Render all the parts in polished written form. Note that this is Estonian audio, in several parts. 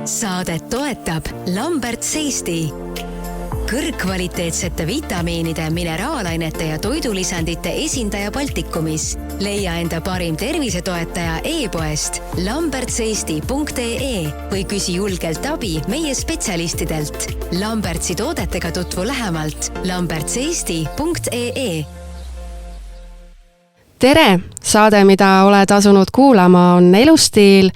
Saadet toetab Lamberts Eesti. Kõrgkvaliteetsete vitamiinide, mineraalainete ja toidulisandite esindaja Baltikumis. Leia enda parim tervisetoetaja e-poest lambertseesti.ee või küsi julgelt abi meie spetsialistidelt. Lambertsi toodetega tutvu lähemalt lambertseesti.ee. Tere! Saade, mida oled asunud kuulama, on Elustiil.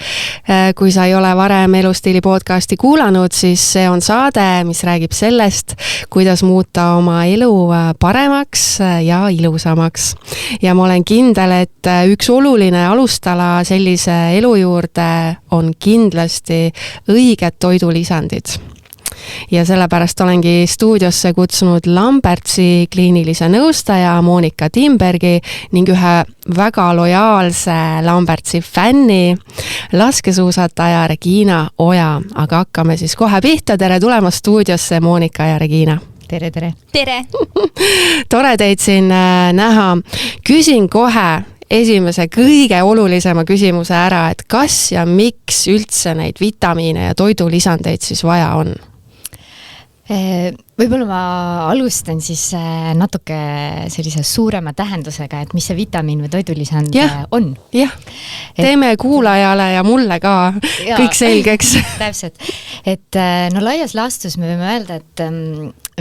Kui sa ei ole varem Elustiili podcasti kuulanud, siis see on saade, mis räägib sellest, kuidas muuta oma elu paremaks ja ilusamaks. Ja ma olen kindel, et üks oluline alustala sellise elu juurde on kindlasti õiged toidulisandid. Ja sellepärast olengi stuudiosse kutsunud Lambertsi kliinilise nõustaja Monika Timbergi ning ühe väga lojaalse Lambertsi fänni, laskesuusataja Regina Oja. Aga hakkame siis kohe pihta. Tere tulemast stuudiosse, Monika ja Regina. Tere! Tere! Tore teid siin näha. Küsin kohe esimese kõige olulisema küsimuse ära, et kas ja miks üldse neid vitamiine ja toidulisandeid siis vaja on? Võib-olla ma alustan siis natuke sellise suurema tähendusega, et mis see vitamiin või toidulisand on. Jah, teeme kuulajale ja mulle ka kõik selgeks. Täpselt. Et no laias laastus me võime öelda, et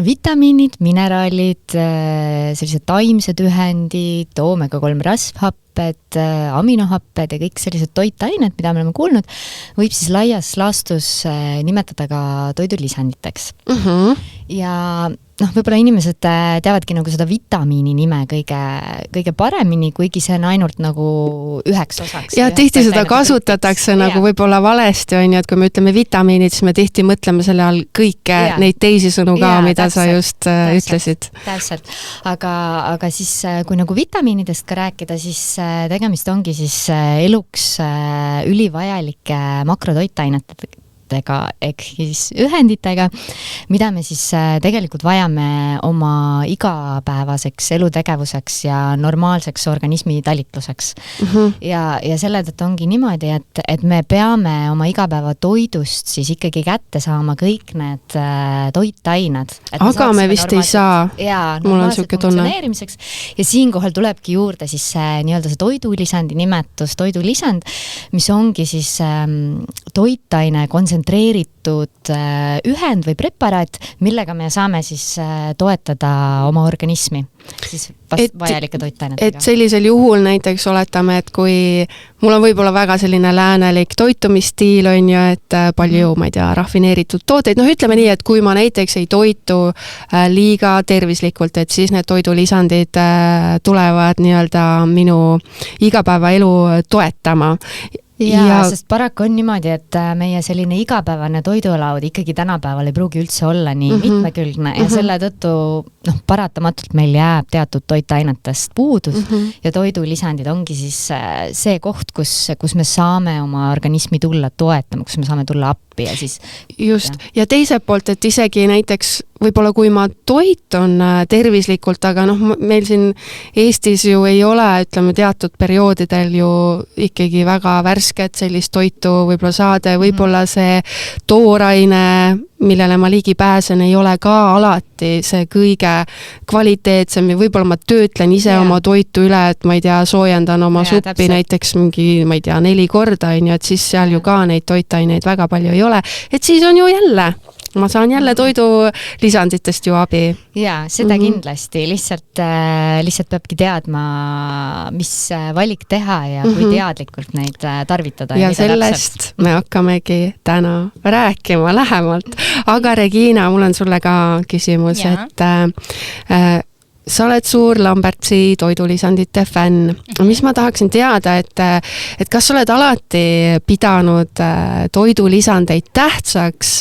vitamiinid, mineraalid, sellised taimsed ühendid, oomega-3 rasvhapped, aminohapped ja kõik sellised toitained, mida me oleme kuulnud, võib siis laias laastus nimetada ka toidulisanditeks. Ja võib-olla inimesed teavadki nagu seda vitamiini nime kõige paremini, kuigi see on ainult nagu üheks osaks. Ja tihti seda kasutatakse nagu võib-olla valesti, on ju, et kui me ütleme vitamiinid, siis me tihti mõtleme selle all kõike neid teisi sõnu ka, mida sa just ütlesid. Täpselt. Aga siis, kui nagu vitamiinidest ka rääkida, siis tegemist ongi siis eluks ülivajalike makrotoitainetega ehk siis ühenditega, mida me siis tegelikult vajame oma igapäevaseks elutegevuseks ja normaalseks organismi talitluseks. Ja selle tõttu ongi niimoodi, et me peame oma igapäeva toidust siis ikkagi kätte saama kõik need toitained. Aga me vist ei saa. Mul on siuke tunne. Ja siinkohal tulebki juurde siis nii-öelda see toidulisandi nimetus, toidulisand, mis ongi siis toitaine kontsentreeritud ühend või preparaat, millega me saame siis toetada oma organismi siis vajalike toitainetega. Et sellisel juhul näiteks oletame, et kui mul on võib-olla väga selline läänelik toitumistiil, on ju, et palju, ma ei tea, rafineeritud tooteid, ütleme nii, et kui ma näiteks ei toitu liiga tervislikult, et siis need toidulisandid tulevad nii-öelda minu igapäevaelu toetama. Ja sest paraku on niimoodi, et meie selline igapäevane toidulaud ikkagi tänapäeval ei pruugi üldse olla nii mitmekülgne ja selle tõttu paratamatult meil jääb teatud toitainetest puudus ja toidulisandid ongi siis see koht, kus me saame oma organismi tulla toetama, kus me saame tulla appi ja siis... Just, ja teiselt poolt, et isegi näiteks võib-olla kui ma toitun tervislikult, aga meil siin Eestis ju ei ole, ütleme, teatud perioodidel ju ikkagi väga värsket sellist toitu võib-olla saada, võib-olla see tooraine, millele ma ligi pääsen, ei ole ka alati see kõige kvaliteetsem ja võib-olla ma töötlen ise oma toitu üle, et ma ei tea, soojendan oma suppi näiteks mingi, ma ei tea, 4 korda, et siis seal ju ka neid toitaineid väga palju ei ole, et siis on ju jälle ma saan jälle toidulisanditest ju abi. Jaa, seda kindlasti. Lihtsalt peabki teadma, mis valik teha ja kui teadlikult neid tarvitada. Ja sellest me hakkamegi täna rääkima lähemalt. Aga Regina, mul on sulle ka küsimus, et sa oled suur Lambertsi toidulisandite fänn. Mis ma tahaksin teada, et kas sa oled alati pidanud toidulisandeid tähtsaks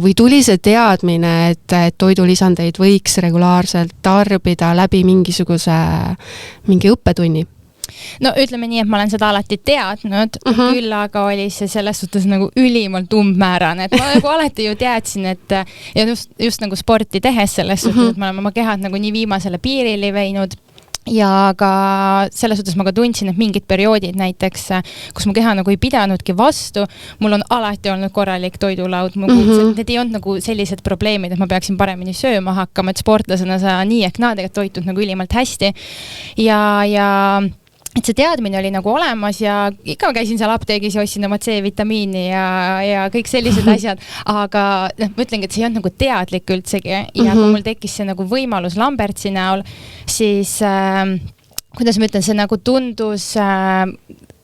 või tuli see teadmine, et toidulisandeid võiks regulaarselt tarbida läbi mingi õppetunni? No ütleme nii, et ma olen seda alati teadnud, küll aga oli see selles suhtes nagu ülimalt umbmäärane, et ma nagu alati ju teadsin, et ja just nagu sporti tehes selles suhtes, et ma olen oma kehad nagu nii viimasele piirili veinud ja ka selles suhtes ma ka tundsin, et mingid perioodid näiteks, kus mu keha nagu ei pidanudki vastu, mul on alati olnud korralik toidulaud, need ei olnud nagu sellised probleemid, et ma peaksin paremini sööma hakkama, et sportlasena sa nii ehk naa tegelikult toitud nagu ülimalt hästi ja et see teadmine oli nagu olemas ja ikka käisin seal apteegis ja ostsin oma C-vitamiini ja kõik sellised asjad, aga ma ütlengi, et see ei olnud nagu teadlik üldsegi ja kui mul tekkis see nagu võimalus Lambertsi näol, siis kuidas ma ütlen, see nagu tundus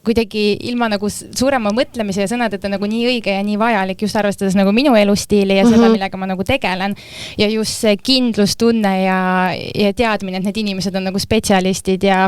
kuidagi ilma nagu suurema mõtlemise ja sõnadeta nagu nii õige ja nii vajalik, just arvestades nagu minu elustiili ja seda, millega ma nagu tegelen. Ja just see kindlustunne ja teadmine, et need inimesed on nagu spetsialistid ja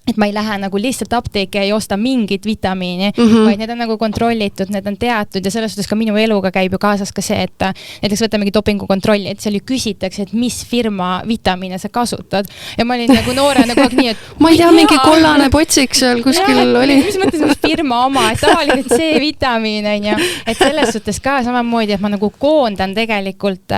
et ma ei lähe nagu lihtsalt apteeki ja ei osta mingit vitamiini, vaid need on nagu kontrollitud, need on teatud ja selles suhtes ka minu eluga käib ju kaasas ka see, et näiteks võtamegi dopingukontrolli, et seal ju küsitakse, et mis firma vitamiine sa kasutad. Ja ma olin nagu noore nagu nii, et ma ei tea, mingi kollane potsik seal kuskil oli. Mis mõttes, mis firma oma, et tavaliselt C-vitamiin on ju. Et selles suhtes ka samamoodi, et ma nagu koondan tegelikult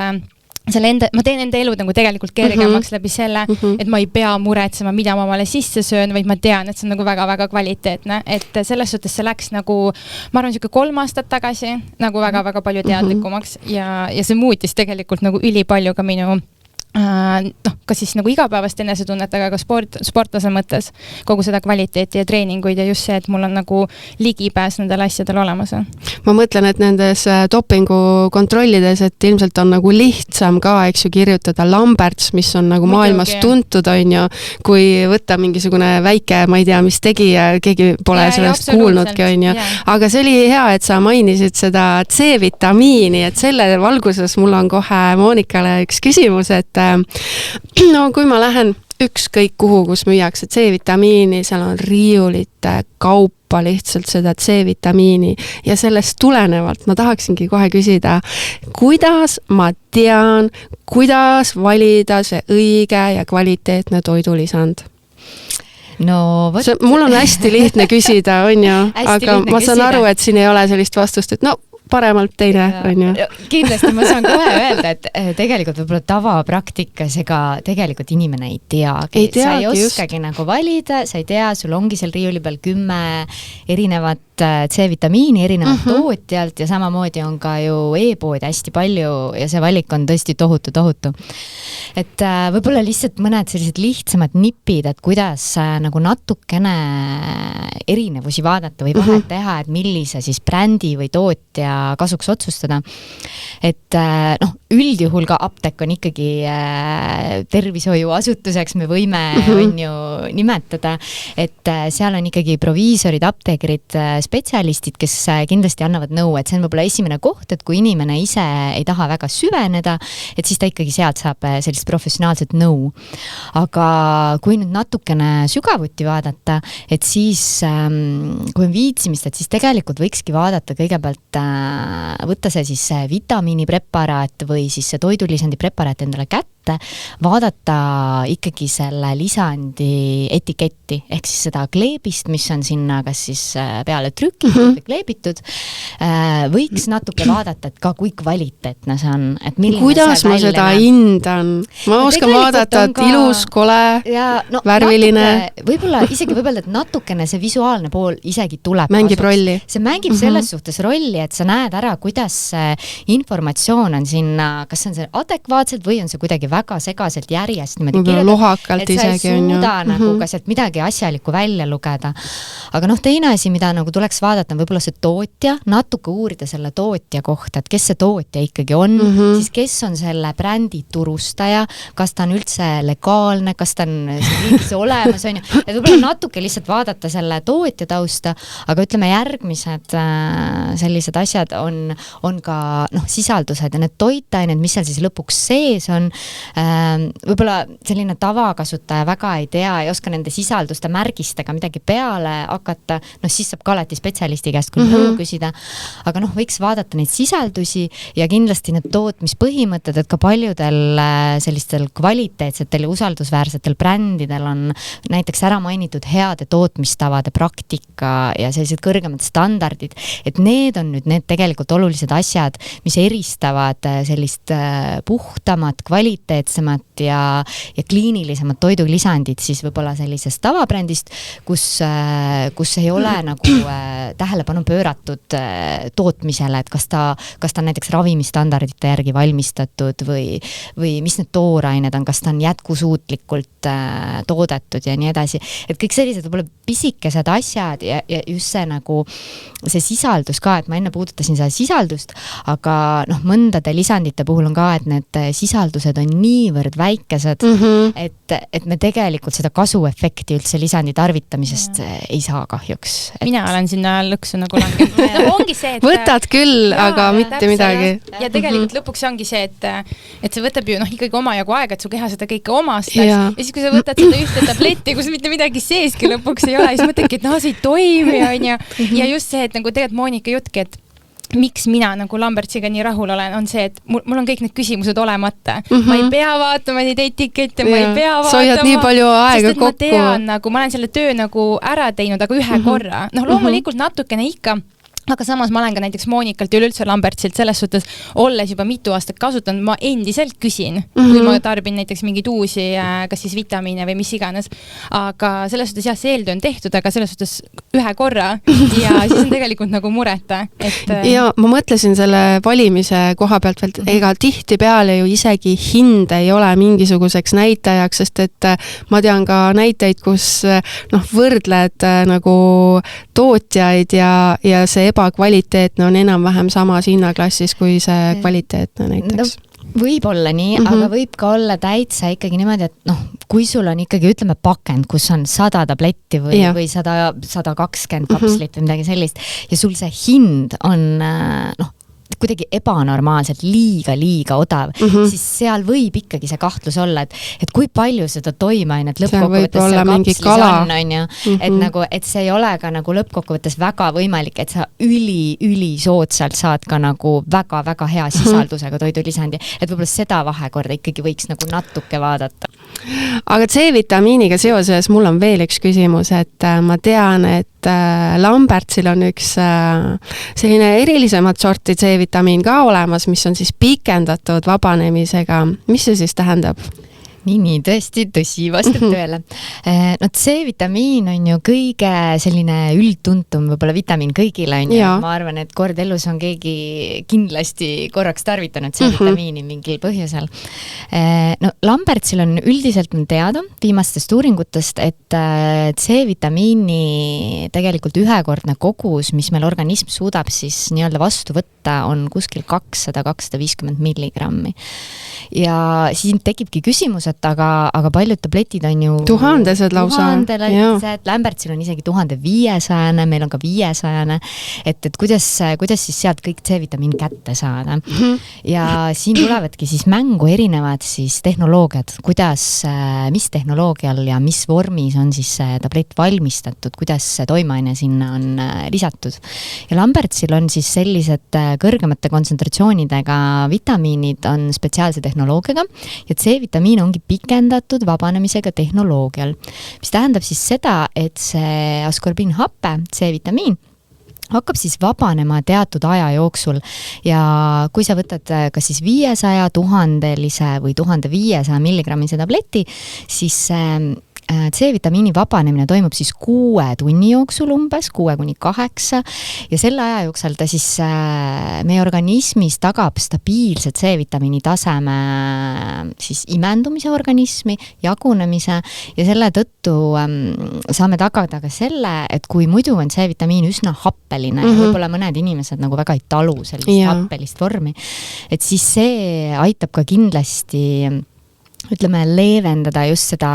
ma teen enda elu nagu tegelikult kergemaks läbi selle, et ma ei pea muretsema, mida ma omale sisse söön, vaid ma tean, et see on nagu väga-väga kvaliteetne. Et selles suhtes see läks nagu, ma arvan, 3 aastat tagasi nagu väga-väga palju teadlikumaks ja see muutis tegelikult nagu ülipalju ka minu kas siis nagu igapäevast enesetunnet, aga ka sportlase mõttes kogu seda kvaliteeti ja treeninguid ja just see, et mul on nagu ligipääs nendel asjadel olemas. Ma mõtlen, et nendes dopingu kontrollides, et ilmselt on nagu lihtsam ka, eks ju, kirjutada Lamberts, mis on nagu maailmas tuntud, on ju, kui võtta mingisugune väike, ma ei tea, mis tegi ja keegi pole sellest kuulnudki, on ju. Aga see oli hea, et sa mainisid seda C-vitamiini, et selle valguses mul on kohe Monikale üks küsimus, et no kui ma lähen ükskõik kuhu, kus müüakse C-vitamiini, seal on riiulite kaupa lihtsalt seda C-vitamiini ja sellest tulenevalt ma tahaksingi kohe küsida, kuidas ma tean, kuidas valida see õige ja kvaliteetne toidulisand? No, mul on hästi lihtne küsida, on ju, aga ma saan aru, et siin ei ole sellist vastust, et no paremalt teine, on ju. Kindlasti ma saan kohe öelda, et tegelikult võib-olla tavapraktikas ega tegelikult inimene ei teagi. Sa ei oskagi nagu valida, sa ei tea, sul ongi seal riiuli peal 10 erinevat C-vitamiini erinevat tootjalt ja samamoodi on ka ju e-poodi hästi palju ja see valik on tõesti tohutu. Et võib-olla lihtsalt mõned sellised lihtsamad nipid, et kuidas nagu natukene erinevusi vaadata või vahet teha, et millise siis brändi või tootja kasuks otsustada. Et üldjuhul ka apteek on ikkagi tervishoiuasutuseks, me võime on ju nimetada, et seal on ikkagi proviisorid, apteekerid, spetsialistid, kes kindlasti annavad nõu, et see on võib-olla esimene koht, et kui inimene ise ei taha väga süveneda, et siis ta ikkagi sealt saab sellist professionaalset nõu. Aga kui nüüd natukene sügavuti vaadata, et siis kui on viitsimist, et siis tegelikult võikski vaadata kõigepealt võtta see siis vitamiinipreparaat või siis see toidulisandi preparaat endale kätte, vaadata ikkagi selle lisandi etiketti, ehk siis seda kleebist, mis on sinna kas siis peale trükitud või kleebitud, võiks natuke vaadata, et ka kui kvaliteetne see on. Et kuidas ma seda hindan? Ma oskan vaadata, et ilus, kole, värviline. Võib-olla isegi võib-öelda, et natukene see visuaalne pool isegi tuleb. Mängib rolli. See mängib selles suhtes rolli, et sa näed ära, kuidas informatsioon on sinna, kas see on see adekvaatselt või on see kuidagi väga segaselt järjest niimoodi kirjutatud, lohakalt et sa ei suuda nagu ka sealt midagi asjalikku välja lugeda. Aga teine asi, mida nagu tuleks vaadata, on võib-olla see tootja, natuke uurida selle tootja kohta, et kes see tootja ikkagi on, siis kes on selle brändi turustaja, kas ta on üldse legaalne, kas ta on riigis olemas, on ju, et võib-olla natuke lihtsalt vaadata selle tootja tausta, aga ütleme järgmised sellised asjad on ka sisaldused ja need toitained, mis seal siis lõpuks sees on, võib-olla selline tavakasutaja väga ei tea, ei oska nende sisalduste märgistega midagi peale hakata, siis saab ka alati spetsialisti käest küll nõu küsida, aga võiks vaadata neid sisaldusi ja kindlasti need tootmispõhimõtted, et ka paljudel sellistel kvaliteetsetel ja usaldusväärsetel brändidel on näiteks ära mainitud heade tootmistavade praktika ja sellised kõrgemad standardid, et need on nüüd need tegelikult olulised asjad, mis eristavad sellist puhtamat, kvaliteetsemat ja kliinilisemat toidulisandit siis võib-olla sellisest tavabrändist, kus ei ole nagu tähelepanu pööratud tootmisele, et kas ta on näiteks ravimistandardite järgi valmistatud või mis need toorained on, kas ta on jätkusuutlikult toodetud ja nii edasi. Et kõik sellised võib-olla pisikesed asjad ja just see nagu see sisaldus ka, et ma enne puudutasin seda sisaldust, aga mõndade lisandite puhul on ka, et need sisaldused on niivõrd väikesed, et me tegelikult seda kasuefekti üldse lisandi tarvitamisest ei saa kahjuks. Mina olen sinna lõksu nagu langenud. Ongi see, et võtad küll, aga mitte midagi. Ja tegelikult lõpuks ongi see, et see võtab ju ikkagi omajagu aega, et su keha seda kõike omastaks. Ja siis, kui sa võtad seda ühte tabletti, kus mitte midagi seeski lõpuks ei ole, siis mõtledki, et see ei toimi, on ju. Ja just see, et nagu tegelikult Moonika jutki, et miks mina nagu Lambertsiga nii rahul olen, on see, et mul on kõik need küsimused olemata. Ma ei pea vaatama neid etikette, ma ei pea vaatama. Sa hoiad nii palju aega kokku. Ma tean, ma olen selle töö nagu ära teinud, aga ühe korra. Loomulikult natukene ikka, aga samas ma olen ka näiteks Moonikalt ja üleüldse Lambertsilt selles suhtes, olles juba mitu aastat kasutanud, ma endiselt küsin, kui ma tarbin näiteks mingeid uusi, kas siis vitamiine või mis iganes. Aga selles suhtes see eeltöö on tehtud, aga selles suhtes ühe korra ja siis on tegelikult nagu mureta. Ja ma mõtlesin selle valimise koha pealt veel, ega tihti peale ju isegi hind ei ole mingisuguseks näitajaks, sest et ma tean ka näiteid, kus võrdled nagu tootjaid ja see ebakvaliteetne on enam-vähem samas hinnaklassis kui see kvaliteetne näiteks. Võib olla nii, aga võib ka olla täitsa ikkagi niimoodi, et kui sul on ikkagi, ütleme, pakend, kus on 100 tabletti või 120 kapslit või midagi sellist ja sul see hind on kuidagi ebanormaalselt liiga odav, siis seal võib ikkagi see kahtlus olla, et kui palju seda toimainet lõppkokkuvõttes seal kapslis on ju, et nagu, et see ei ole ka nagu lõppkokkuvõttes väga võimalik, et sa üli soodsalt saad ka nagu väga hea sisaldusega toidulisandi, et võib-olla seda vahekorda ikkagi võiks nagu natuke vaadata. Aga C-vitamiiniga seoses mul on veel üks küsimus, et ma tean, et Lambertsil on üks selline erilisemat sorti C-vitamiin ka olemas, mis on siis pikendatud vabanemisega. Mis see siis tähendab? Nii, tõesti, tõsi, vastab tõele. C-vitamiin on ju kõige selline üldtuntum võib-olla vitamiin kõigile, on ju. Ma arvan, et kord elus on keegi kindlasti korraks tarvitanud C-vitamiini mingil põhjusel. Lambertsil on üldiselt teada viimastest uuringutest, et C-vitamiini tegelikult ühekordne kogus, mis meil organism suudab siis nii-öelda vastu võtta, on kuskil 200-250 milligrammi. Ja siin tekibki küsimus, et aga paljud tabletid on ju tuhandesed lausa. Lambertsil on isegi 1500, meil on ka 500, et kuidas siis sealt kõik C-vitamiin kätte saada. Ja siin tulevadki siis mängu erinevad siis tehnoloogiad, mis tehnoloogial ja mis vormis on siis see tablett valmistatud, kuidas see toimeaine sinna on lisatud. Ja Lambertsil on siis sellised kõrgemate kontsentratsioonidega vitamiinid on spetsiaalse tehnoloogiaga ja C-vitamiin ongi pikendatud vabanemisega tehnoloogial, mis tähendab siis seda, et see askorbiinhappe, C-vitamiin, hakkab siis vabanema teatud aja jooksul ja kui sa võtad kas siis 500, 1000 või 1500 milligrammise tableti, siis C-vitamiini vabanemine toimub siis 6 tunni jooksul umbes, 6-8 ja selle aja jooksul ta siis meie organismis tagab stabiilse C-vitamiini taseme siis imendumise organismi, jagunemise ja selle tõttu saame tagada ka selle, et kui muidu on C-vitamiin üsna happeline ja võib-olla mõned inimesed nagu väga ei talu sellist happelist vormi, et siis see aitab ka kindlasti ütleme, leevendada just seda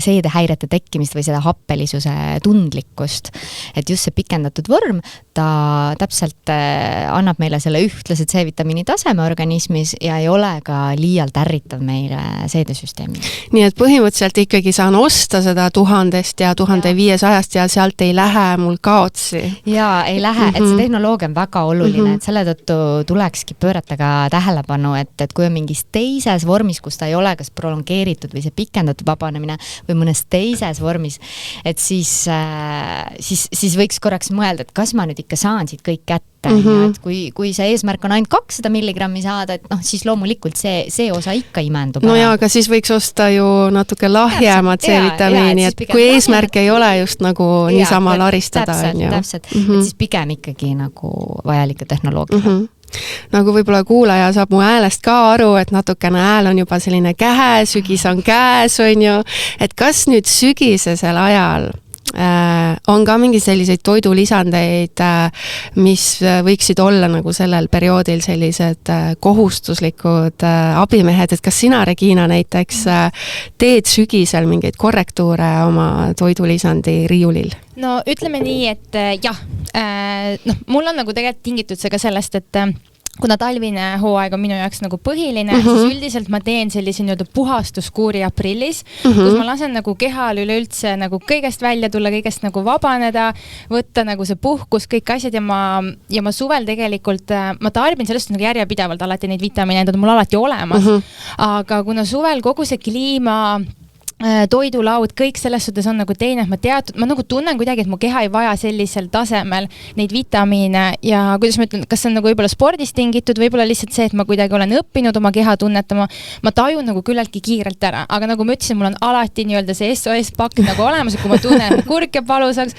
seedehäirete tekkimist või seda happelisuse tundlikkust. Et just see pikendatud vorm ta täpselt annab meile selle ühtlase C-vitamiini taseme organismis ja ei ole ka liialt ärritav meile seedesüsteemi. Nii et põhimõtteliselt ikkagi saan osta seda 1000 ja 1500 ja sealt ei lähe mul kaotsi. Jaa, ei lähe, et see tehnoloogia on väga oluline, et selle tõttu tulekski pöörata ka tähelepanu, et kui on mingis teises vormis, kus ta ei ole kas prolongeeritud või see pikendatud vabanemine või mõnes teises vormis, et siis võiks korraks mõelda, et kas ma nüüd ikka saan siit kõik kätte. Et kui see eesmärk on ainult 200 milligrammi saada, et siis loomulikult see osa ikka imendub. No jaa, aga siis võiks osta ju natuke lahjemat C-vitamiini, et kui eesmärk ei ole just nagu niisama laristada. Täpselt. Et siis pigem ikkagi nagu vajalike tehnoloogia. Nagu võib-olla kuulaja saab mu häälest ka aru, et natukene hääl on juba selline kähe, sügis on käes, on ju. Et kas nüüd sügisesel ajal on ka mingi selliseid toidulisandeid, mis võiksid olla nagu sellel perioodil sellised kohustuslikud abimehed, et kas sina, Regina, näiteks teed sügisel mingeid korrektuure oma toidulisandi riiulil? No ütleme nii, et jah, mul on nagu tegelikult tingitud see ka sellest, et kuna talvine hooaeg on minu jaoks nagu põhiline, siis üldiselt ma teen sellise nii-öelda puhastuskuuri aprillis, kus ma lasen nagu kehal üleüldse nagu kõigest välja tulla, kõigest nagu vabaneda, võtta nagu see puhkus, kõik asjad ja ma suvel tegelikult, ma tarbin sellest nagu järjepidevalt alati neid vitamiine, need on mul alati olemas, aga kuna suvel kogu see kliima toidulaud, kõik selles suhtes on nagu teine, et ma nagu tunnen kuidagi, et mu keha ei vaja sellisel tasemel neid vitamiine ja kuidas ma ütlen, kas see on nagu võib-olla spordist tingitud, võib-olla lihtsalt see, et ma kuidagi olen õppinud oma keha tunnetama, ma tajun nagu küllaltki kiirelt ära, aga nagu ma ütlesin, mul on alati nii-öelda see SOS-pakk nagu olemas, et kui ma tunnen, kurk jääb valusaks,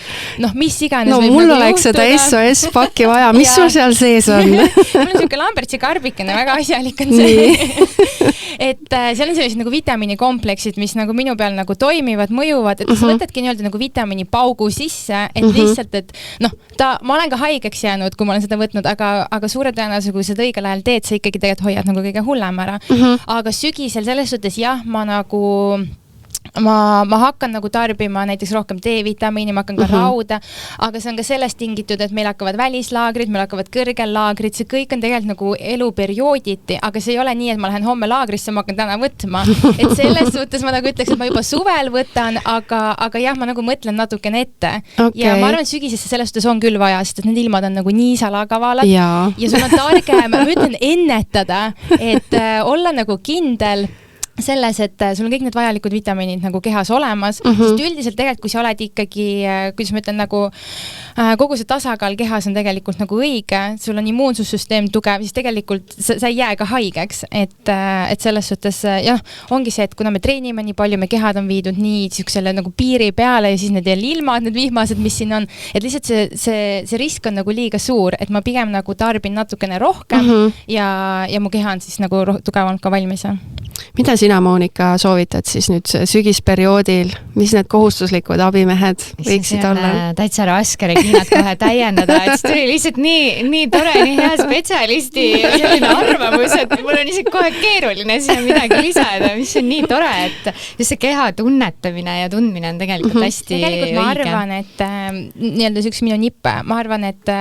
mis iganes no võib mul nagu oleks juhtuda. Seda SOS-pakki vaja, mis sul seal sees on? mul on siuke Lambertsi karbikene, väga asjalik on see. et seal on sellised nagu vitamiinikompleksid, mis nagu minu peal nagu toimivad, mõjuvad, et sa võtadki nii-öelda nagu vitamiinipaugu sisse, et lihtsalt, et ma olen ka haigeks jäänud, kui ma olen seda võtnud, aga suure tõenäosusega, kui seda õigel ajal teed, sa ikkagi tegelikult hoiad nagu kõige hullem ära. Aga sügisel selles suhtes jah, ma hakkan nagu tarbima näiteks rohkem D-vitamiini, ma hakkan ka rauda, aga see on ka sellest tingitud, et meil hakkavad välislaagrid, meil hakkavad kõrgel laagrid, see kõik on tegelikult nagu eluperiooditi, aga see ei ole nii, et ma lähen homme laagrisse, ma hakkan täna võtma. Et selles suhtes ma nagu ütleks, et ma juba suvel võtan, aga jah, ma nagu mõtlen natukene ette. Okay. Ja ma arvan, et sügisesse selles suhtes on küll vaja, sest et need ilmad on nagu nii salakavalad ja sul on targem, ma ütlen ennetada, et olla nagu kindel selles, et sul on kõik need vajalikud vitamiinid nagu kehas olemas, sest üldiselt tegelikult, kui sa oled ikkagi, kuidas ma ütlen, nagu kogu see tasakaal kehas on tegelikult nagu õige, sul on immuunsussüsteem tugev, siis tegelikult sa ei jää ka haigeks, et selles suhtes jah, ongi see, et kuna me treenime nii palju, me kehad on viidud nii siuksele nagu piiri peale ja siis need ilmad, need vihmased, mis siin on, et lihtsalt see risk on nagu liiga suur, et ma pigem nagu tarbin natukene rohkem ja mu keha on siis nagu tugevalt ka valmis. Mida sina, Monika, soovitad siis nüüd sügisperioodil, mis need kohustuslikud abimehed võiksid olla? Täitsa raske Reginat kohe täiendada, et see tuli lihtsalt nii tore, nii hea spetsialisti selline arvamus, et mul on isegi kohe keeruline siia midagi lisada, mis on nii tore, et just see keha tunnetamine ja tundmine on tegelikult hästi tegelikult ma arvan, et nii-öelda üks minu nippe, ma arvan, et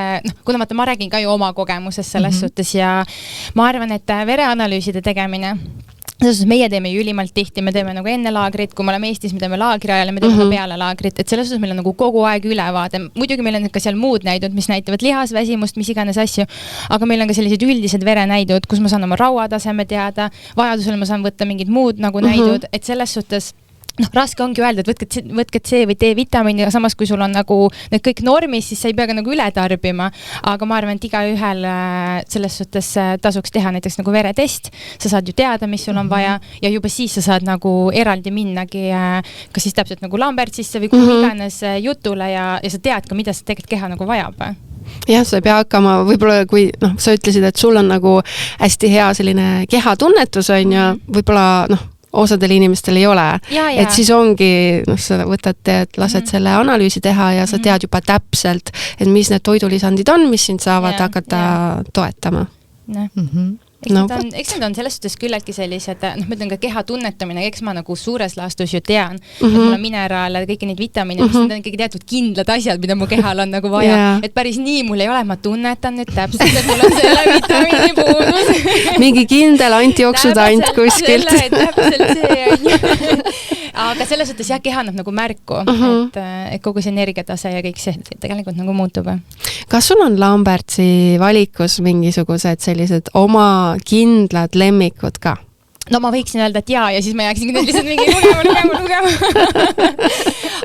kuna ma räägin ka ju oma kogemusest selles suhtes ja ma arvan, et vereanalüüside tegemine meie teeme ju ülimalt tihti, me teeme nagu enne laagrit, kui me oleme Eestis, me teeme laagri ajal ja me teeme ka peale laagrit, et selles suhtes meil on nagu kogu aeg ülevaade. Muidugi meil on ka seal muud näidud, mis näitavad lihasväsimust, mis iganes asju, aga meil on ka sellised üldised verenäidud, kus ma saan oma rauataseme teada, vajadusel ma saan võtta mingid muud nagu näidud, et selles suhtes raske ongi öelda, et võtke C või D-vitamiini, aga samas kui sul on nagu need kõik normis, siis sa ei pea ka nagu üle tarbima, aga ma arvan, et igaühel selles suhtes tasuks teha näiteks nagu veretest, sa saad ju teada, mis sul on vaja ja juba siis sa saad nagu eraldi minnagi kas siis täpselt nagu Lambertsisse või kuhu iganes jutule ja sa tead ka, mida sa tegelikult keha nagu vajab. Jah, sa ei pea hakkama, võib-olla kui sa ütlesid, et sul on nagu hästi hea selline kehatunnetus on ja võib-olla osadel inimestel ei ole. Et siis ongi, sa võtad, lased selle analüüsi teha ja sa tead juba täpselt, et mis need toidulisandid on, mis sind saavad hakata toetama. Eks need on selles suhtes küllaltki sellised, ma ütlen ka keha tunnetamine, eks ma nagu suures laastus ju tean, et mul on mineraale, kõiki neid vitamiine, mis need on ikkagi teatud kindlad asjad, mida mu kehal on nagu vaja. Et päris nii mul ei ole, ma tunnetan nüüd täpselt, et mul on selle vitamiini puudus. Mingi kindel antioksudant kuskilt. Täpselt see on. Aga selles suhtes jah, keha annab nagu märku, et kogu see energiatase ja kõik see tegelikult nagu muutub. Kas sul on Lambertsi valikus mingisugused sellised oma kindlad lemmikud ka? No ma võiksin öelda, et ja siis ma jääksin nüüd lihtsalt mingi lugema.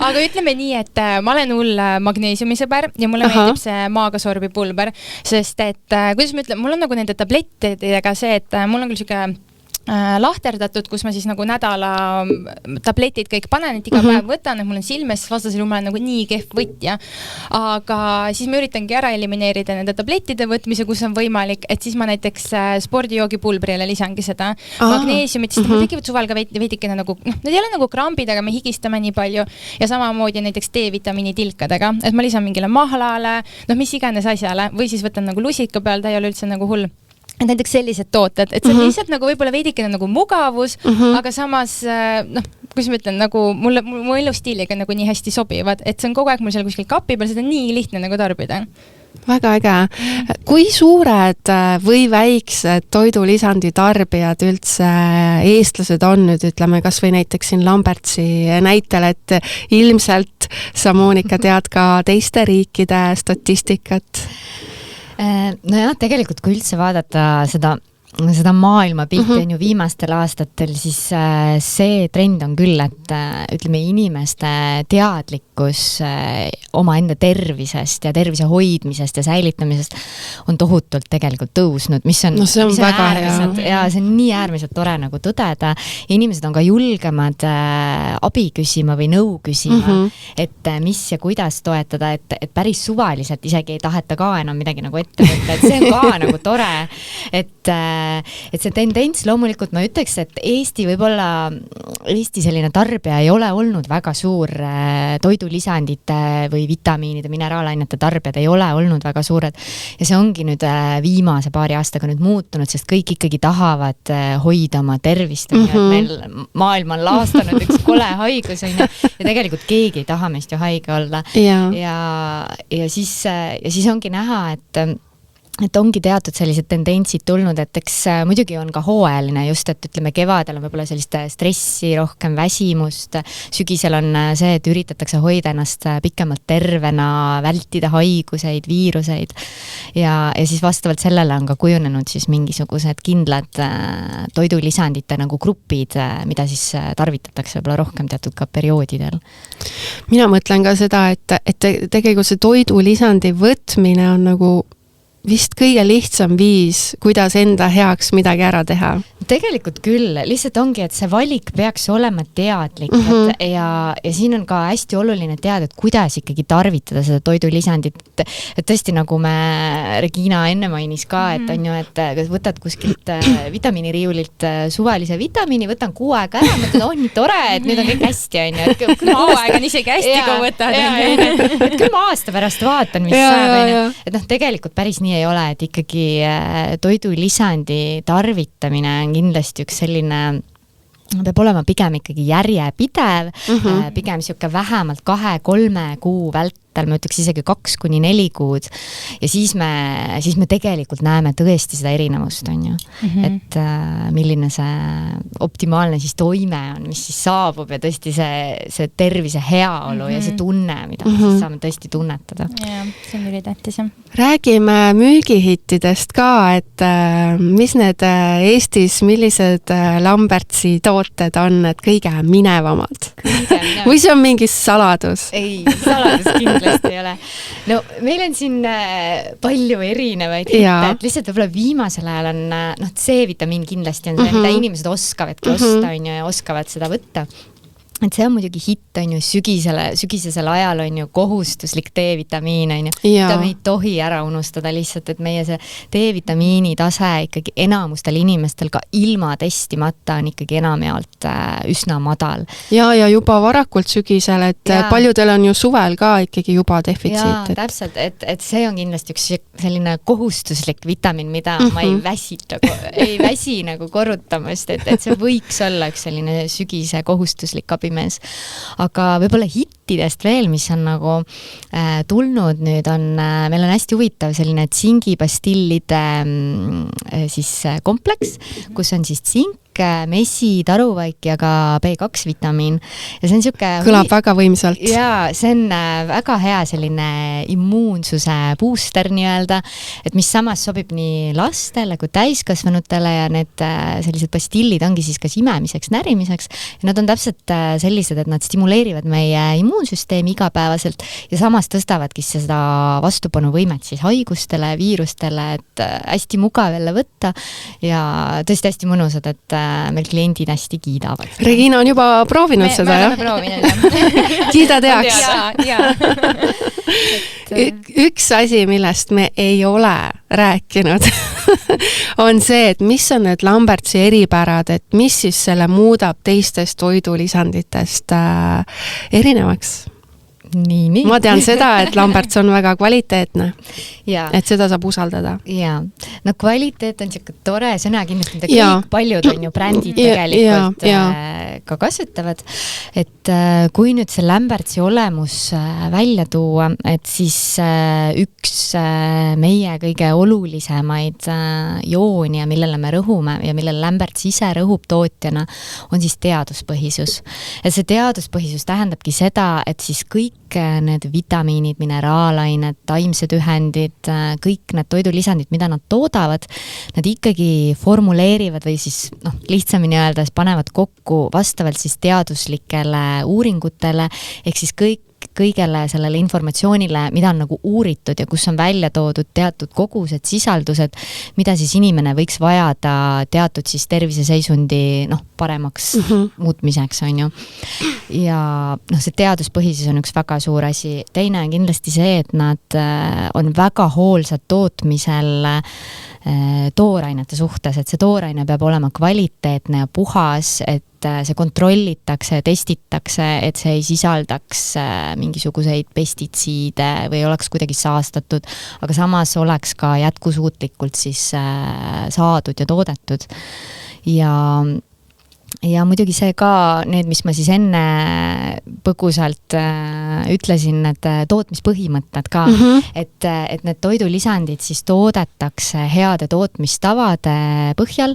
Aga ütleme nii, et ma olen hull magneesiumisõber ja mulle meeldib see maagasorbi pulber, sest et, kuidas ma ütlen, mul on nagu nende tablettidega see, et mul on küll siuke lahterdatud, kus ma siis nagu nädala tabletid kõik panen, et iga päev võtan, et mul on silmes, vastasel juhul ma olen nagu nii kehv võtja. Aga siis ma üritangi ära elimineerida nende tablettide võtmise, kus on võimalik, et siis ma näiteks spordijoogipulbrile lisangi seda magneesiumit, sest mul tekivad suvel ka veidikene nagu, need ei ole nagu krambid, aga me higistame nii palju ja samamoodi näiteks D-vitamiini tilkadega, et ma lisan mingile mahlale, mis iganes asjale, või siis võtan nagu lusika peal, ta ei ole üldse nagu hull. Et näiteks sellised tooted, et see on lihtsalt nagu võib-olla veidikene nagu mugavus, aga samas, kus ma ütlen, nagu mu elustiiliga nagu nii hästi sobivad, et see on kogu aeg mul seal kuskil kapi peal, seda on nii lihtne nagu tarbida. Väga äge. Kui suured või väiksed toidulisandi tarbijad üldse eestlased on nüüd, ütleme, kas või näiteks siin Lambertsi näitel, et ilmselt sa, Monika, tead ka teiste riikide statistikat? Nojah, tegelikult kui üldse vaadata seda maailmapilti on ju viimastel aastatel, siis see trend on küll, et ütleme inimeste teadlikkus oma enda tervisest ja tervise hoidmisest ja säilitamisest on tohutult tegelikult tõusnud, mis on väga hea. Ja see on nii äärmiselt tore nagu tõdeda. Inimesed on ka julgemad abi küsima või nõu küsima, et mis ja kuidas toetada, et päris suvaliselt isegi ei taheta ka enam midagi nagu ette võtta, et see on ka nagu tore, et see tendents loomulikult ma ütleks, et Eesti selline tarbija ei ole olnud väga suur toidulisandite või vitamiinide, mineraalainete tarbijad ei ole olnud väga suured ja see ongi nüüd viimase paari aastaga nüüd muutunud, sest kõik ikkagi tahavad hoida oma tervist ja meil maailm on laastanud üks kole haigus ja tegelikult keegi ei taha meist ju haige olla ja siis ongi näha, et ongi teatud sellised tendentsid tulnud, et eks muidugi on ka hooajaline just, et ütleme kevadel on võib-olla sellist stressi, rohkem väsimust, sügisel on see, et üritatakse hoida ennast pikemalt tervena, vältida haiguseid, viiruseid ja siis vastavalt sellele on ka kujunenud siis mingisugused kindlad toidulisandite nagu grupid, mida siis tarvitatakse võib-olla rohkem teatud ka perioodidel. Mina mõtlen ka seda, et tegelikult see toidulisandi võtmine on nagu vist kõige lihtsam viis, kuidas enda heaks midagi ära teha. Tegelikult küll, lihtsalt ongi, et see valik peaks olema teadlik ja siin on ka hästi oluline teada, et kuidas ikkagi tarvitada seda toidulisandit, et tõesti nagu me Regina enne mainis ka, et on ju, et võtad kuskilt vitamiiniriiulilt suvalise vitamiini, võtan kuu aega ära, mõtled, nii tore, et nüüd on kõik hästi, on ju. Kuu aega on isegi hästi, kui võtad. Et küll ma aasta pärast vaatan, mis saab, et tegelikult päris nii ei ole, et ikkagi toidulisandi tarvitamine on kindlasti üks selline, peab olema pigem ikkagi järjepidev, pigem siuke vähemalt 2-3 kuu vältel, ma ütleks isegi 2-4 kuud ja siis me tegelikult näeme tõesti seda erinevust, on ju. Et milline see optimaalne siis toime on, mis siis saabub ja tõesti see tervise heaolu ja see tunne, mida siis saame tõesti tunnetada. Ja, see on ülitähtis. Räägime müügihittidest ka, et mis need Eestis, millised Lambertsi tooted on need kõige minevamad? Või see on mingi saladus? Ei, saladus kindlasti ei ole. No meil on siin palju erinevaid hitte, et lihtsalt võib-olla viimasel ajal on C-vitamiin kindlasti on see, mida inimesed oskavadki osta on ju, ja oskavad seda võtta. et see on muidugi hitt, on ju, sügisesel ajal on ju kohustuslik D-vitamiin, on ju. Jaa. Me ei tohi ära unustada lihtsalt, et meie see D-vitamiini tase ikkagi enamustel inimestel ka ilma testimata on ikkagi enamjaolt üsna madal. Ja juba varakult sügisel, et paljudel on ju suvel ka ikkagi juba defitsiit. Jaa, täpselt, et see on kindlasti üks selline kohustuslik vitamiin, mida ma ei väsi nagu korrutamast, et see võiks olla üks selline sügise kohustuslik abimees. Aga võib-olla hittidest veel, mis on nagu tulnud nüüd meil on hästi huvitav selline tsingipastillide siis kompleks, kus on siis tsink, mesi, taruvaik ja ka B2 vitamiin. Ja see on siuke... Kõlab väga võimsalt. Jaa, see on väga hea selline immuunsuse booster nii-öelda, et mis samas sobib nii lastele kui täiskasvanutele ja need sellised pastillid ongi siis kas imemiseks, närimiseks. Ja nad on täpselt sellised, et nad stimuleerivad meie immuunsüsteemi igapäevaselt ja samas tõstavadki seda vastupanuvõimet siis haigustele, viirustele, et hästi mugav jälle võtta ja tõesti hästi mõnusad, et meil kliendid hästi kiidavad. Regina on juba proovinud seda, jah? Me oleme proovinud, Kiida teaks. Ja. Üks asi, millest me ei ole rääkinud, on see, et mis on need Lambertsi eripärad, et mis siis selle muudab teistest toidulisanditest erinevaks? Nii. Ma tean seda, et Lamberts on väga kvaliteetne, et seda saab usaldada. Jaa, no kvaliteet on siuke tore sõna kindlasti, mida kõik paljud on ju brändid tegelikult ka kasutavad. Et kui nüüd see Lambertsi olemus välja tuua, et siis üks meie kõige olulisemaid jooni, millele me rõhume ja millele Lamberts ise rõhub tootjana, on siis teaduspõhisus. Ja see teaduspõhisus tähendabki seda, et siis kõik need vitamiinid, mineraalained, taimsed ühendid, kõik need toidulisandid, mida nad toodavad, nad ikkagi formuleerivad või siis lihtsamini öeldes panevad kokku vastavalt siis teaduslikele uuringutele, ehk siis kõigele sellele informatsioonile, mida on nagu uuritud ja kus on välja toodud teatud kogused, sisaldused, mida siis inimene võiks vajada teatud siis terviseseisundi paremaks muutmiseks, on ju. Ja see teaduspõhisus on üks väga suur asi. Teine on kindlasti see, et nad on väga hoolsad tootmisel toorainete suhtes, et see tooraine peab olema kvaliteetne ja puhas, et see kontrollitakse, testitakse, et see ei sisaldaks mingisuguseid pestitsiide või oleks kuidagi saastatud, aga samas oleks ka jätkusuutlikult siis saadud ja toodetud. Ja muidugi see ka, need, mis ma siis enne põgusalt ütlesin, need tootmispõhimõtted ka, et need toidulisandid siis toodetakse heade tootmistavade põhjal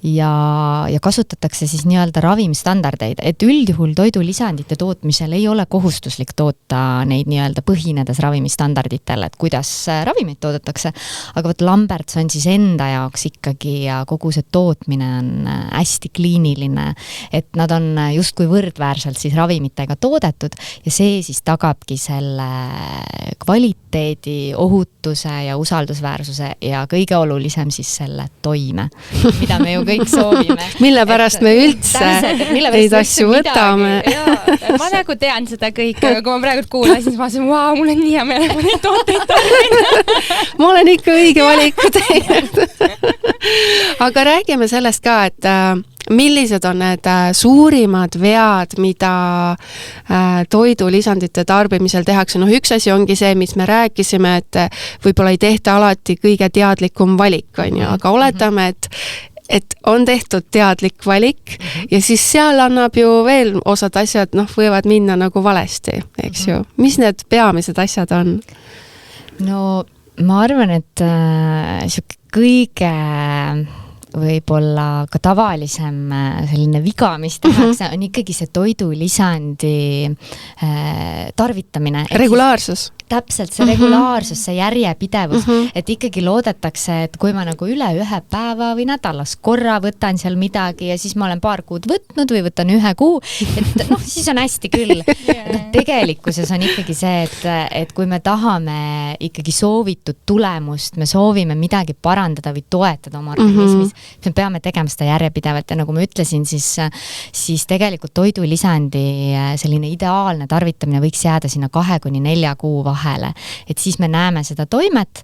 ja kasutatakse siis nii-öelda ravimstandardeid, et üldjuhul toidulisandite tootmisel ei ole kohustuslik toota neid nii-öelda põhinedes ravimistandarditele, et kuidas ravimeid toodetakse, aga võt Lamberts on siis enda jaoks ikkagi ja kogu see tootmine on hästi kliiniline, et nad on justkui võrdväärselt siis ravimitega toodetud ja see siis tagabki selle kvaliteedi, ohutuse ja usaldusväärsuse ja kõige olulisem siis selle toime, mida me ju kõik soovime. Mille pärast me üldse neid asju võtame. Ma nagu tean seda kõike, aga kui ma praegu kuulasin, siis ma mõtlesin, vau, mul on nii hea meel, et ma neid tooteid tarvin. Ma olen ikka õige valiku teinud. Aga räägime sellest ka, et millised on need suurimad vead, mida toidulisandite tarbimisel tehakse? Üks asi ongi see, mis me rääkisime, et võib-olla ei tehta alati kõige teadlikum valik, on ju, aga oletame, et on tehtud teadlik valik ja siis seal annab ju veel osad asjad, võivad minna nagu valesti, eks ju. Mis need peamised asjad on? No ma arvan, et kõige võib-olla ka tavalisem selline viga, mis tehakse, on ikkagi see toidulisandi tarvitamine. Regulaarsus. Täpselt, see regulaarsus, see järjepidevus, et ikkagi loodetakse, et kui ma nagu üle ühe päeva või nädalas korra võtan seal midagi ja siis ma olen paar kuud võtnud või võtan 1 kuu, et siis on hästi küll. Tegelikkuses on ikkagi see, et kui me tahame ikkagi soovitud tulemust, me soovime midagi parandada või toetada oma organismis, me peame tegema seda järjepidevalt ja nagu ma ütlesin, siis tegelikult toidulisandi selline ideaalne tarvitamine võiks jääda sinna 2-4 kuu vahele. Et siis me näeme seda toimet.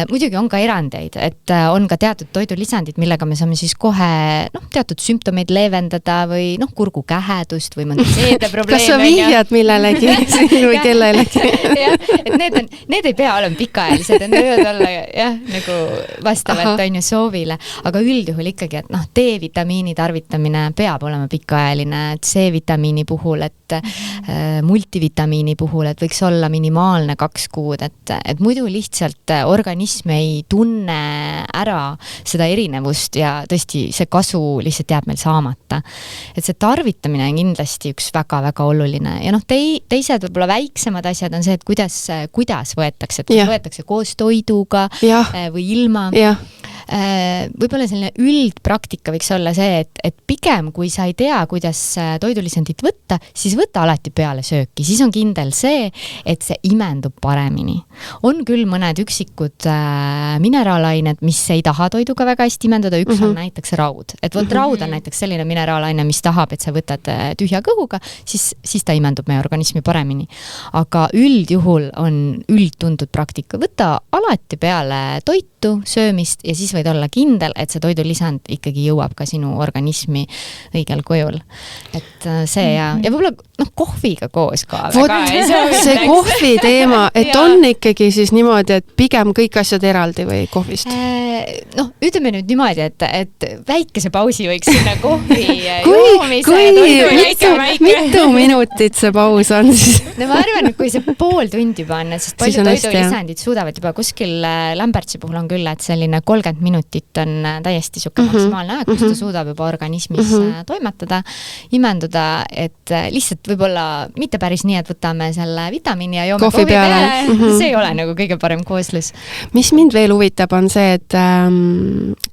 Muidugi on ka erandeid, et on ka teatud toidulisandid, millega me saame siis kohe teatud sümptomeid leevendada või kurgukähedust või mõnda seedeprobleeme. Kas sa vihjad millelegi või kellelegi? Et need ei pea olema pikaajalised, need võivad olla nagu vastavalt on ju soovile, aga üldjuhul ikkagi, et D-vitamiini tarvitamine peab olema pikaajaline, et C-vitamiini puhul, et multivitamiini puhul, et võiks olla minimaalne 2 kuud, et muidu lihtsalt organism ei tunne ära seda erinevust ja tõesti see kasu lihtsalt jääb meil saamata. Et see tarvitamine on kindlasti üks väga-väga oluline ja teised võib-olla väiksemad asjad on see, et kuidas võetakse, et võetakse koos toiduga või ilma. Võib-olla selline üldpraktika võiks olla see, et pigem kui sa ei tea, kuidas toidulisandit võtta, siis võta alati peale sööki. Siis on kindel see, et see imendub paremini. On küll mõned üksikud mineraalained, mis ei taha toiduga väga hästi imenduda. Üks on näiteks raud. Et raud on näiteks selline mineraalaine, mis tahab, et sa võtad tühja kõhuga, siis ta imendub meie organismi paremini. Aga üldjuhul on üldtuntud praktika. Võta alati peale toitu, söömist ja siis võid olla kindel, et see toidulisand ikkagi jõuab ka sinu organismi õigel kujul. Et see ja võib-olla kohviga koos ka. See kohvi teema, et on ikkagi siis niimoodi, et pigem kõik asjad eraldi või kohvist? Ütleme nüüd niimoodi, et väikese pausi võiks sinna kohvi joomise. Mitu minutit see paus on siis? Ma arvan, et kui see pool tundi juba on, sest palju toidulisandid suudavad juba kuskil Lambertsi puhul on küll, et selline 30 minutit on täiesti suke maksimaalne aeg, kus ta suudab juba organismis toimetada, imenduda, et lihtsalt võib-olla mitte päris nii, et võtame selle vitamiini ja joome kohvi peale. See ei ole nagu kõige parem kooslus. Mis mind veel huvitab on see, et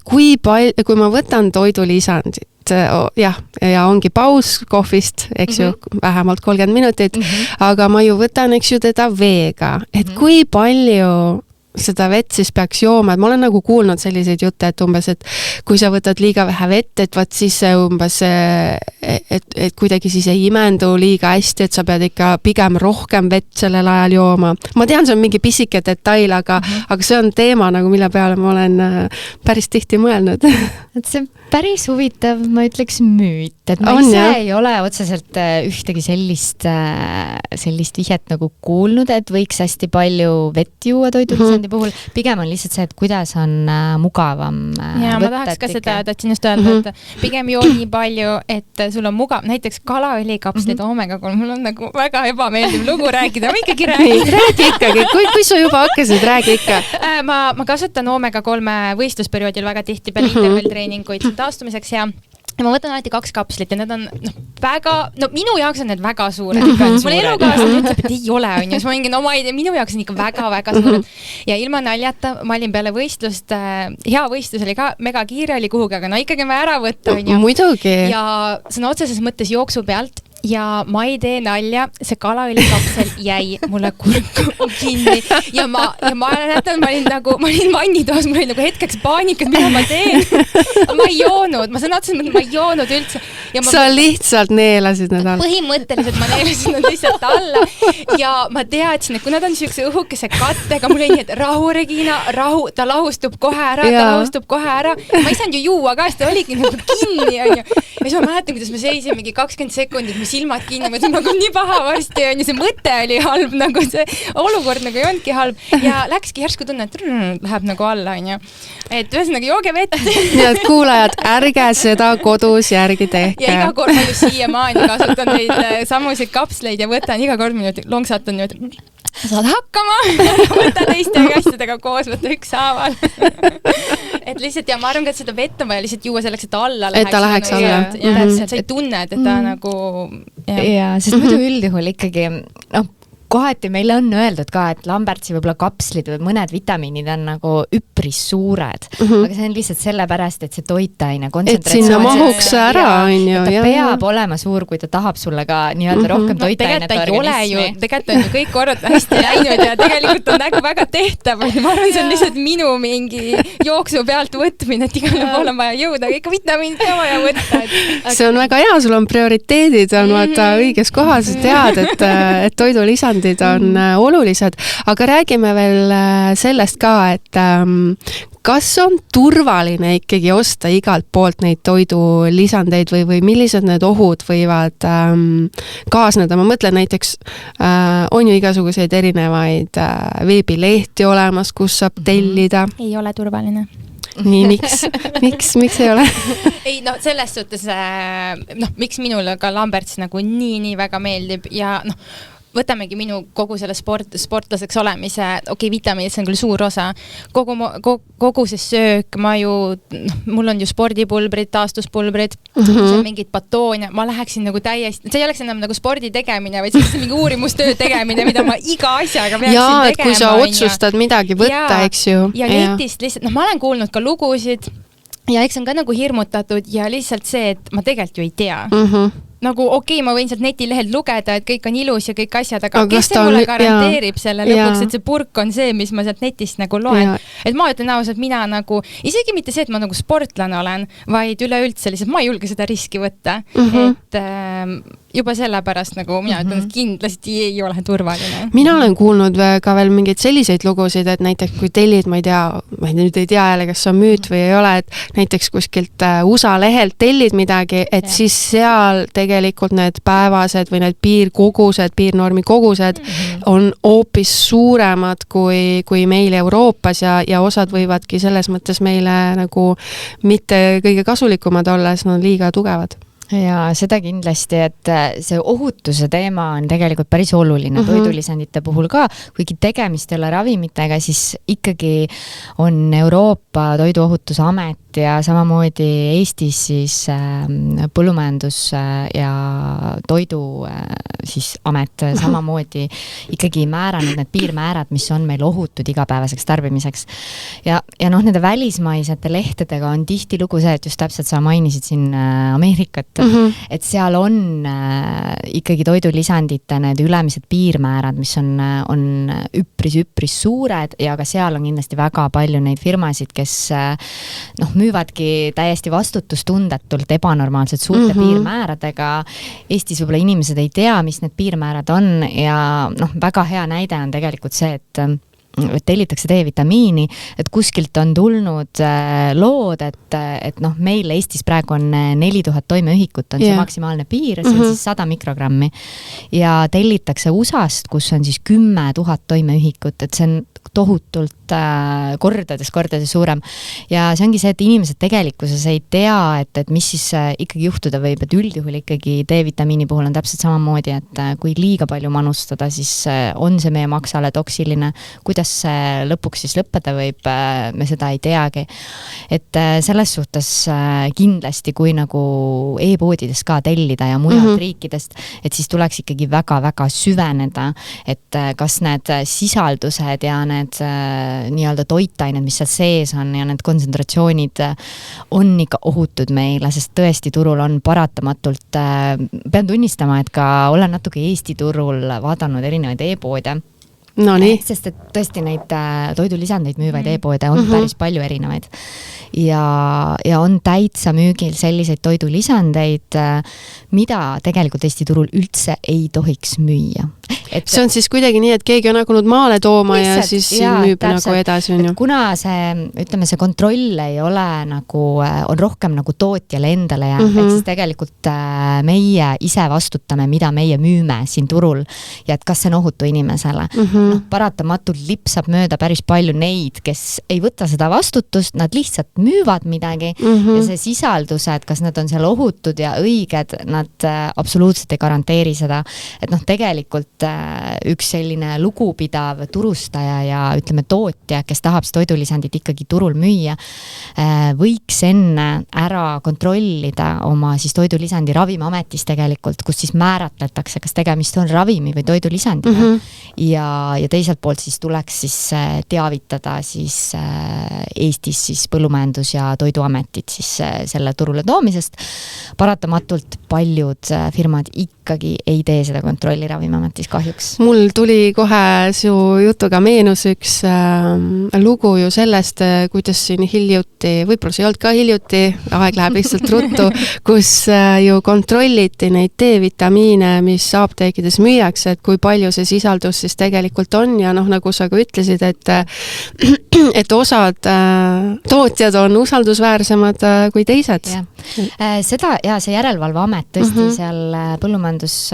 kui ma võtan toidulisandit, ja ongi paus kohvist, eks ju, vähemalt 30 minutit, aga ma ju võtan, eks ju, teda veega, et kui palju seda vett siis peaks jooma, et ma olen nagu kuulnud selliseid jutte, et umbes, et kui sa võtad liiga vähe vett, et vaat siis umbes, et kuidagi siis ei imendu liiga hästi, et sa pead ikka pigem rohkem vett sellel ajal jooma. Ma tean, see on mingi pisike detail, aga see on teema, nagu mille peale ma olen päris tihti mõelnud. Et see päris huvitav, ma ütleks müüt, et ma ise ei ole otseselt ühtegi sellist vihjet nagu kuulnud, et võiks hästi palju vett juua toidulisandi puhul. Pigem on lihtsalt see, et kuidas on mugavam ja võtta. Ma tahaks ka seda, tahtsin just öelda, et pigem joo nii palju, et sul on mugav, näiteks kalaõlikapslid omega-3, mul on nagu väga ebameeldiv lugu rääkida, ma ikkagi räägi ikkagi, kui sa juba hakkasid, räägi ikka. Ma kasutan omega-3 võistlusperioodil väga tihti peale intervalltreeninguid taastumiseks ja ma võtan alati 2 kapslit ja need on väga, minu jaoks on need väga suured. Mul elukaaslane ütleb, et ei ole, on ju, siis ma mingi, ma ei tea, minu jaoks on ikka väga-väga suured. Ja ilma naljata, ma olin peale võistlust, hea võistlus oli ka, mega kiire oli kuhugi, aga ikkagi ma ära võtta, on ju. Muidugi. Ja sõna otseses mõttes jooksu pealt ja ma ei tee nalja, see kalaõlikapsel jäi mulle kurku kinni ja ma mäletan, ma olin vannitoas, mul oli nagu hetkeks paanikas, mida ma teen. Ma ei joonud, ma sõna otseses, ma ei joonud üldse. Sa lihtsalt neelasid need alla. Põhimõtteliselt ma neelasid nad lihtsalt alla ja ma teadsin, et kui nad on niisuguse õhukese kattega, mul oli nii, et rahu, Regina, rahu, ta lahustub kohe ära. Ma ei saanud ju juua ka, sest ta oligi nagu kinni, on ju. Ja siis ma mäletan, kuidas ma seisin mingi 20 sekundit, mis silmad kinni, ma ütlen, nagu nii paha varsti on ja see mõte oli halb, nagu see olukord nagu ei olnudki halb ja läkski järsku tunne, et läheb nagu alla, on ju. Et ühesõnaga jooge vett. Nii et kuulajad, ärge seda kodus järgi tehke. Ja iga kord ma ju siiamaani kasutan neid samusid kapsleid ja võtan iga kord minuti lonksatan nüüd. Saad hakkama, võta teiste asjadega koos, võta ükshaaval. Et lihtsalt ja ma arvan, et seda vett on vaja lihtsalt juua selleks, et alla läheks. Et ta läheks alla. Ja sa ei tunne, et ta nagu... Ja, sest muidu üldjuhul ikkagi, kohati meile on öeldud ka, et Lambertsi võib-olla kapslid või mõned vitamiinid on nagu üpris suured, aga see on lihtsalt sellepärast, et see toitaine kontsentratsioon. Et sinna mahuks ära, on ju. Ta peab olema suur, kui ta tahab sulle ka nii-öelda rohkem toitainet organismi. Tegelikult on ju kõik korrad hästi läinud ja tegelikult on nagu väga tehtav. Ma arvan, see on lihtsalt minu mingi jooksu pealt võtmine, et igal pool on vaja jõuda, ikka vitamiinid ka vaja võtta. See on väga hea, sul on prioriteedid, on vaata õiges kohas, tead, et toidulisandid on olulised, aga räägime veel sellest ka, et kas on turvaline ikkagi osta igalt poolt neid toidulisandeid või millised need ohud võivad kaasneda? Ma mõtlen näiteks, on ju igasuguseid erinevaid veebilehti olemas, kus saab tellida. Ei ole turvaline. Nii, miks ei ole? Ei, no selles suhtes, miks minule ka Lamberts nagu nii väga meeldib ja võtamegi minu kogu selle sportlaseks olemise, vitamiinid, see on küll suur osa, kogu see söök, mul on ju spordipulbrid, taastuspulbrid, mingid batoone, ma läheksin nagu täiesti, see ei oleks enam nagu spordi tegemine, vaid see on mingi uurimustöö tegemine, mida ma iga asjaga peaksin tegema. Et kui sa otsustad midagi võtta, eks ju. Ja netist lihtsalt, ma olen kuulnud ka lugusid ja eks on ka nagu hirmutatud ja lihtsalt see, et ma tegelikult ju ei tea. Nagu ma võin sealt netilehelt lugeda, et kõik on ilus ja kõik asjad, aga kes see mulle garanteerib selle lõpuks, et see purk on see, mis ma sealt netist nagu loen. Et ma ütlen ausalt, mina nagu, isegi mitte see, et ma nagu sportlane olen, vaid üleüldse lihtsalt, ma ei julge seda riski võtta. Et juba sellepärast nagu mina ütlen, et kindlasti ei ole turvaline. Mina olen kuulnud ka veel mingeid selliseid lugusid, et näiteks kui tellid, ma nüüd ei tea jälle, kas see on müüt või ei ole, et näiteks kuskilt USA lehelt tellid midagi, et siis seal tegelikult need päevased või need piirnormi kogused on hoopis suuremad kui meil Euroopas ja osad võivadki selles mõttes meile nagu mitte kõige kasulikumad olla, sest nad on liiga tugevad. Ja seda kindlasti, et see ohutuse teema on tegelikult päris oluline toidulisandite puhul ka, kuigi tegemist ei ole ravimitega, siis ikkagi on Euroopa Toiduohutusamet ja samamoodi Eestis siis põllumajandus- ja toidu siis amet samamoodi ikkagi määranud need piirmäärad, mis on meil ohutud igapäevaseks tarbimiseks. Ja nende välismaisete lehtedega on tihti lugu see, et just täpselt sa mainisid siin Ameerikat, et seal on ikkagi toidulisandite need ülemised piirmäärad, mis on üpris suured ja ka seal on kindlasti väga palju neid firmasid, kes müüvadki täiesti vastutustundetult ebanormaalselt suurte piirmääradega. Eestis võib-olla inimesed ei tea, mis need piirmäärad on ja väga hea näide on tegelikult see, et tellitakse D-vitamiini, et kuskilt on tulnud lood, et meil Eestis praegu on 4000 toimeühikut, on see maksimaalne piir, see on siis 100 mikrogrammi ja tellitakse USA-st, kus on siis 10 000 toimeühikut, et see on tohutult kordades suurem. Ja see ongi see, et inimesed tegelikkuses ei tea, et mis siis ikkagi juhtuda võib, et üldjuhul ikkagi D-vitamiini puhul on täpselt samamoodi, et kui liiga palju manustada, siis on see meie maksale toksiline. Kuidas see lõpuks siis lõppeda võib, me seda ei teagi. Et selles suhtes kindlasti, kui nagu e-poodidest ka tellida ja mujalt riikidest, et siis tuleks ikkagi väga süveneda, et kas need sisaldused ja need nii-öelda toitained, mis seal sees on ja need kontsentratsioonid on ikka ohutud meile, sest tõesti turul on paratamatult, pean tunnistama, et ka olen natuke Eesti turul vaadanud erinevaid e-poode. No nii. Sest et tõesti neid toidulisandeid müüvaid e-poode on päris palju erinevaid. Ja on täitsa müügil selliseid toidulisandeid, mida tegelikult Eesti turul üldse ei tohiks müüa. See on siis kuidagi nii, et keegi on hakunud maale tooma ja siis müüb nagu edasi. Kuna see kontroll ei ole nagu, on rohkem nagu tootjale endale ja et siis tegelikult meie ise vastutame, mida meie müüme siin turul ja et kas see on ohutu inimesele. paratamatult lipsab mööda päris palju neid, kes ei võta seda vastutust, nad lihtsalt müüvad midagi ja see sisaldused, kas nad on seal ohutud ja õiged, nad absoluutselt ei garanteeri seda. Et tegelikult üks selline lugupidav turustaja ja ütleme tootja, kes tahab toidulisandit ikkagi turul müüa, võiks enne ära kontrollida oma siis toidulisandi Ravimiametis tegelikult, kus siis määratletakse, kas tegemist on ravimi või toidulisandiga. Ja teiselt poolt siis tuleks siis teavitada siis Eestis siis Põllumajandus- ja Toiduametit siis selle turule toomisest. Paratamatult paljud firmad ikkagi ei tee seda kontrolli Ravimiametis kahjuks. Mul tuli kohe su jutuga meenus üks lugu ju sellest, kuidas siin hiljuti, võib-olla see ei olnud ka hiljuti, aeg läheb lihtsalt ruttu, kus ju kontrolliti neid D-vitamiine, mis apteekides müüakse, et kui palju see sisaldus siis tegelikult on ja nagu sa ka ütlesid, et osad tootjad on usaldusväärsemad kui teised. Seda ja see järelevalveamet tõesti seal Põllumajandus-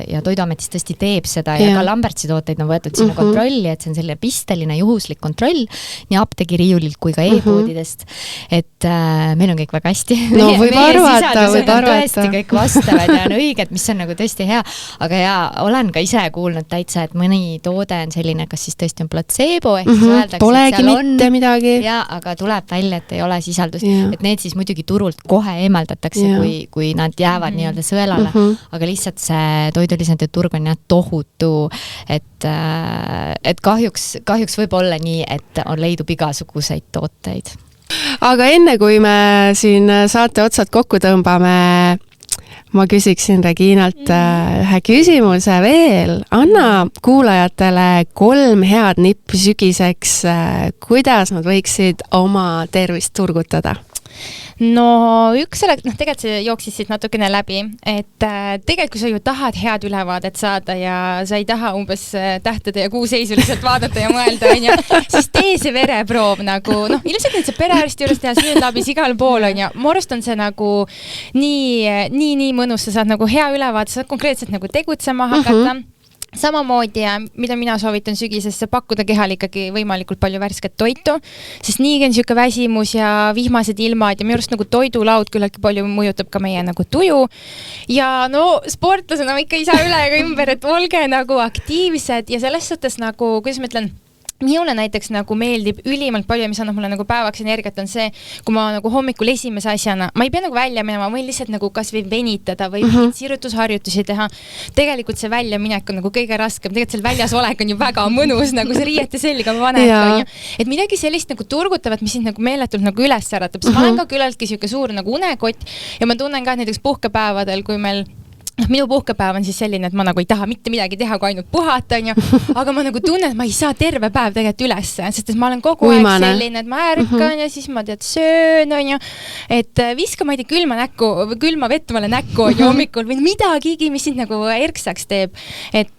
ja Toiduametis tõesti teeb seda ja ka Lambertsi tooteid on võetud sinna kontrolli, et see on selline pisteline juhuslik kontroll nii apteegiriiulilt kui ka e-poodidest, et meil on kõik väga hästi. No võib arvata. Tõesti kõik vastavad ja on õiged, mis on nagu tõesti hea, aga olen ka ise kuulnud täitsa, et mõni toode on selline, kas siis tõesti on placebo, ehk siis öeldakse, polegi mitte midagi. Ja, aga tuleb välja, et ei ole sisaldust, et need siis muidugi turult kohe eemaldatakse, kui nad jäävad nii-öelda sõelale, aga lihtsalt see toidulisandi turg on tohutu, et kahjuks võib olla nii, et leidub igasuguseid tooteid. Aga enne kui me siin saate otsad kokku tõmbame, ma küsiksin Reginalt ühe küsimuse veel. Anna kuulajatele 3 head nippi sügiseks, kuidas nad võiksid oma tervist turgutada? No üks oleks, tegelikult see jooksis siit natukene läbi, et tegelikult kui sa ju tahad head ülevaadet saada ja sa ei taha umbes tähtede ja kuu seisu lihtsalt vaadata ja mõelda, siis tee see vereproov ilmselt nüüd see perearsti juures teha, süülabis igal pool on ja mu arust on see nii mõnus, sa saad hea ülevaade, sa saad konkreetselt tegutsema hakata. Samamoodi, mida mina soovitan sügisesse, pakkuda kehal ikkagi võimalikult palju värsket toitu, sest niigi on siuke väsimus ja vihmased ilmad ja minu arust toidulaud küllaltki palju mõjutab ka meie tuju. Ja sportlasena ikka ei saa üle ega ümber, et olge aktiivsed ja selles suhtes kuidas ma ütlen, minule näiteks meeldib ülimalt palju, mis annab mulle päevaks energiat, on see, kui ma hommikul esimese asjana, ma ei pea välja minema, ma võin lihtsalt kas või venitada või sirutusharjutusi teha. Tegelikult see väljaminek on kõige raskem, tegelikult seal väljas olek on ju väga mõnus, see riiete selga vanek on ju. Et midagi sellist turgutavat, mis sind meeletult üles äratab, sest ma olen ka küllaltki siuke suur unekott ja ma tunnen ka näiteks puhkepäevadel, kui meil minu puhkepäev on siis selline, et ma ei taha mitte midagi teha, kui ainult puhata, aga ma tunnen, et ma ei saa terve päev tegelikult üles, sest et ma olen kogu aeg selline, et ma ärkan ja siis ma söön, et viska ma ei tea külma vett mulle näkku hommikul või midagigi, mis sind erksaks teeb. Et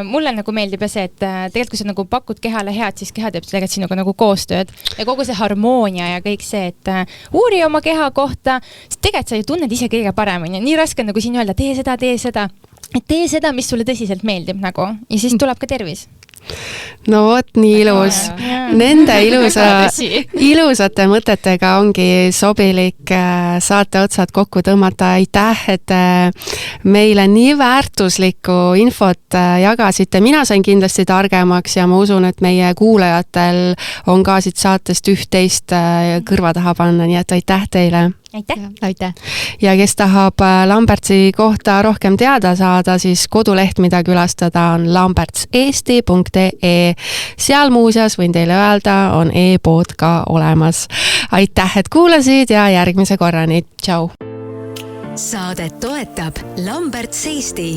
mulle meeldib ja see, et tegelikult kui sa pakud kehale head, siis keha teeb tegelikult sinuga koostööd ja kogu see harmoonia ja kõik see, et uuri oma keha kohta, sest tegelikult sa ju tunned ise kõige parem, nii raske siin öelda, tee seda, mis sulle tõsiselt meeldib ja siis tuleb ka tervis. No vot, nii ilus. Nende ilusate mõtetega ongi sobilik saate otsad kokku tõmmata. Aitäh, et meile nii väärtuslikku infot jagasite. Mina sain kindlasti targemaks ja ma usun, et meie kuulajatel on ka siit saatest üht-teist kõrva taha panna, nii et aitäh teile. Aitäh. Ja kes tahab Lambertsi kohta rohkem teada saada, siis koduleht, mida külastada on lambertseesti.ee. Seal muuseas võin teile öelda, on e-pood ka olemas. Aitäh, et kuulasid ja järgmise korrani. Tšau! Saadet toetab Lamberts Eesti.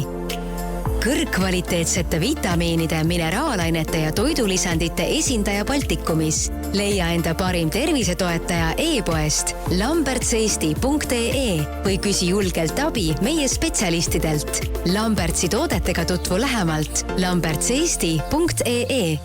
Kõrgkvaliteetsete vitamiinide, mineraalainete ja toidulisandite esindaja Baltikumis. Leia enda parim tervisetoetaja e-poest lambertseesti.ee või küsi julgelt abi meie spetsialistidelt. Lambertsi toodetega tutvu lähemalt lambertseesti.ee.